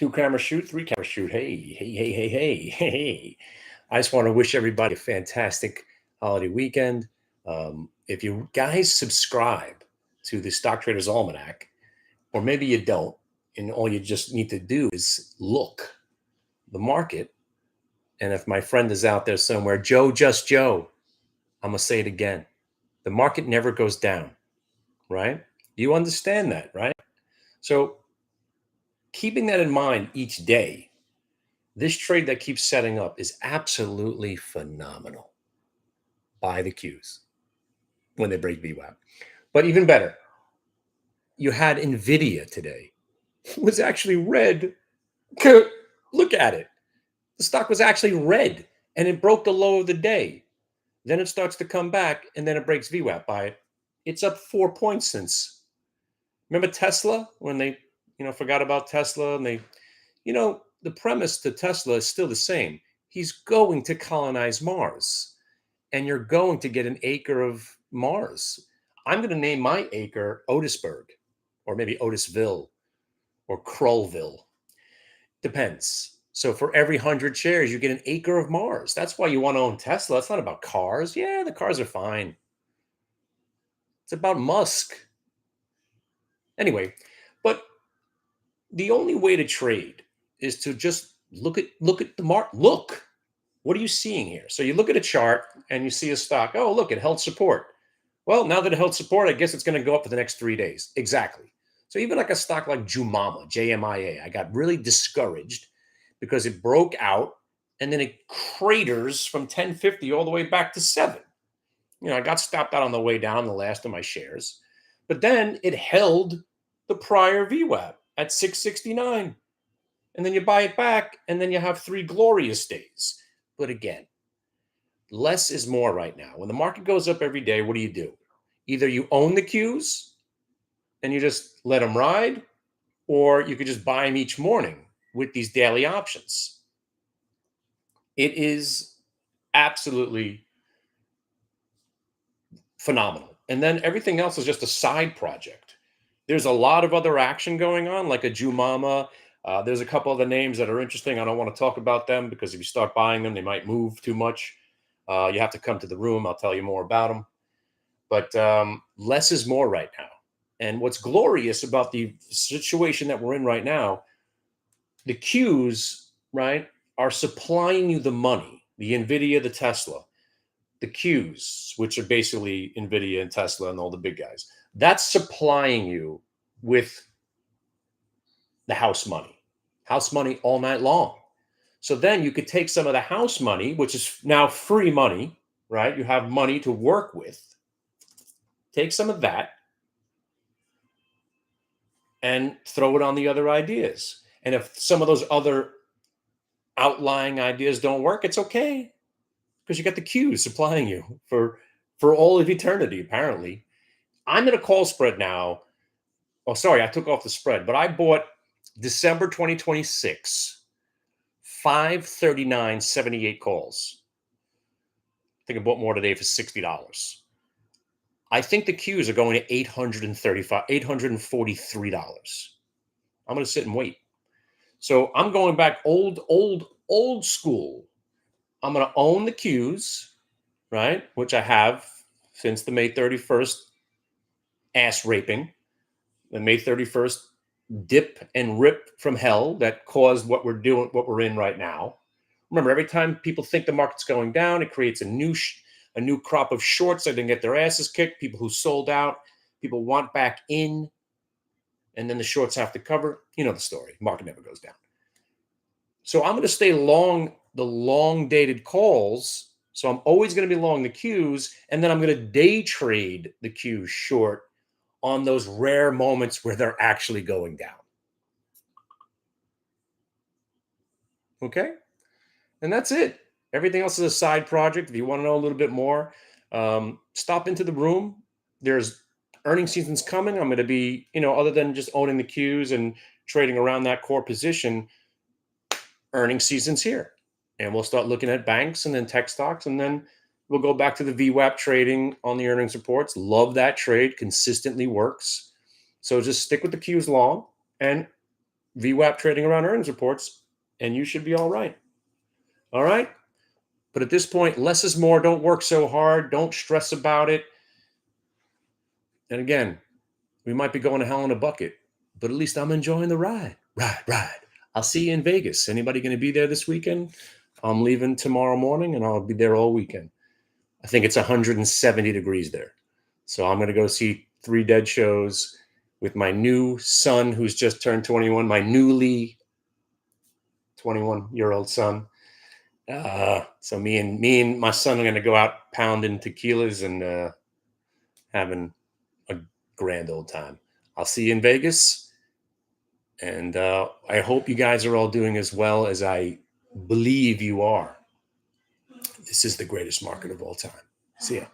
Two camera shoot, three camera shoot. Hey, hey, hey, hey, hey, hey. I just want to wish everybody a fantastic holiday weekend. If you guys subscribe to the Stock Traders Almanac, or maybe you don't, and all you just need to do is look the market. And if my friend is out there somewhere, Joe, just Joe, I'm going to say it again. The market never goes down, right? You understand that, right? So keeping that in mind each day, this trade that keeps setting up is absolutely phenomenal. Buy the Qs when they break VWAP. But even better, you had NVDA today. It was actually red. Look at it. The stock was actually red, and it broke the low of the day. Then it starts to come back, and then it breaks VWAP by it. It's up 4 points since. Remember Tesla when they, forgot about Tesla and they, the premise to Tesla is still the same. He's going to colonize Mars, and you're going to get an acre of Mars. I'm going to name my acre Otisburg, or maybe Otisville, or Krollville. Depends. So for every 100 shares, you get an acre of Mars. That's why you want to own Tesla. It's not about cars. Yeah, the cars are fine. It's about Musk. Anyway, but the only way to trade is to just look at the market. Look, what are you seeing here? So you look at a chart and you see a stock. Oh, look, it held support. Well, now that it held support, I guess it's going to go up for the next 3 days. Exactly. So even like a stock like Jumama, JMIA, I got really discouraged because it broke out and then it craters from 1050 all the way back to 7. I got stopped out on the way down, the last of my shares. But then it held the prior VWAP at 669. And then you buy it back, and then you have 3 glorious days. But again, less is more right now. When the market goes up every day, what do? Either you own the Qs and you just let them ride, or you could just buy them each morning with these daily options. It is absolutely phenomenal. And then everything else is just a side project. There's a lot of other action going on, like a Jumama. There's a couple other names that are interesting. I don't want to talk about them because if you start buying them, they might move too much. You have to come to the room. I'll tell you more about them. But less is more right now. And what's glorious about the situation that we're in right now, the Qs, right, are supplying you the money, the NVIDIA, the Tesla, the Qs, which are basically NVIDIA and Tesla and all the big guys. That's supplying you with the house money all night long. So then you could take some of the house money, which is now free money, right? You have money to work with. Take some of that and throw it on the other ideas. And if some of those other outlying ideas don't work, it's okay because you got the Qs supplying you for all of eternity, apparently. I'm in a call spread now. Oh, sorry, I took off the spread, but I bought December 2026, 539.78 calls. I think I bought more today for $60. I think the Qs are going to $843. I'm going to sit and wait. So I'm going back old school. I'm going to own the Qs, right? Which I have since the May 31st ass raping, the May 31st dip and rip from hell that caused what we're in right now. Remember, every time people think the market's going down, it creates a new crop of shorts that didn't get their asses kicked, people who sold out, people want back in, and then the shorts have to cover. You know the story. Market never goes down. So I'm going to stay long the long dated calls. So I'm always going to be long the Qs, and then I'm going to day trade the Qs short on those rare moments where they're actually going down. Okay? And that's it. Everything else is a side project. If you want to know a little bit more, stop into the room. There's earnings season's coming. I'm going to be, other than just owning the Qs and trading around that core position, earnings season's here. And we'll start looking at banks and then tech stocks, and then we'll go back to the VWAP trading on the earnings reports. Love that trade. Consistently works. So just stick with the Qs long. And VWAP trading around earnings reports, and you should be all right. All right. But at this point, less is more. Don't work so hard. Don't stress about it. And again, we might be going to hell in a bucket, but at least I'm enjoying the ride. Ride. I'll see you in Vegas. Anybody going to be there this weekend? I'm leaving tomorrow morning and I'll be there all weekend. I think it's 170 degrees there. So I'm going to go see 3 dead shows with my new son who's just turned 21, my newly 21-year-old son. So me and my son are going to go out pounding tequilas and having a grand old time. I'll see you in Vegas. And I hope you guys are all doing as well as I believe you are. This is the greatest market of all time. See ya.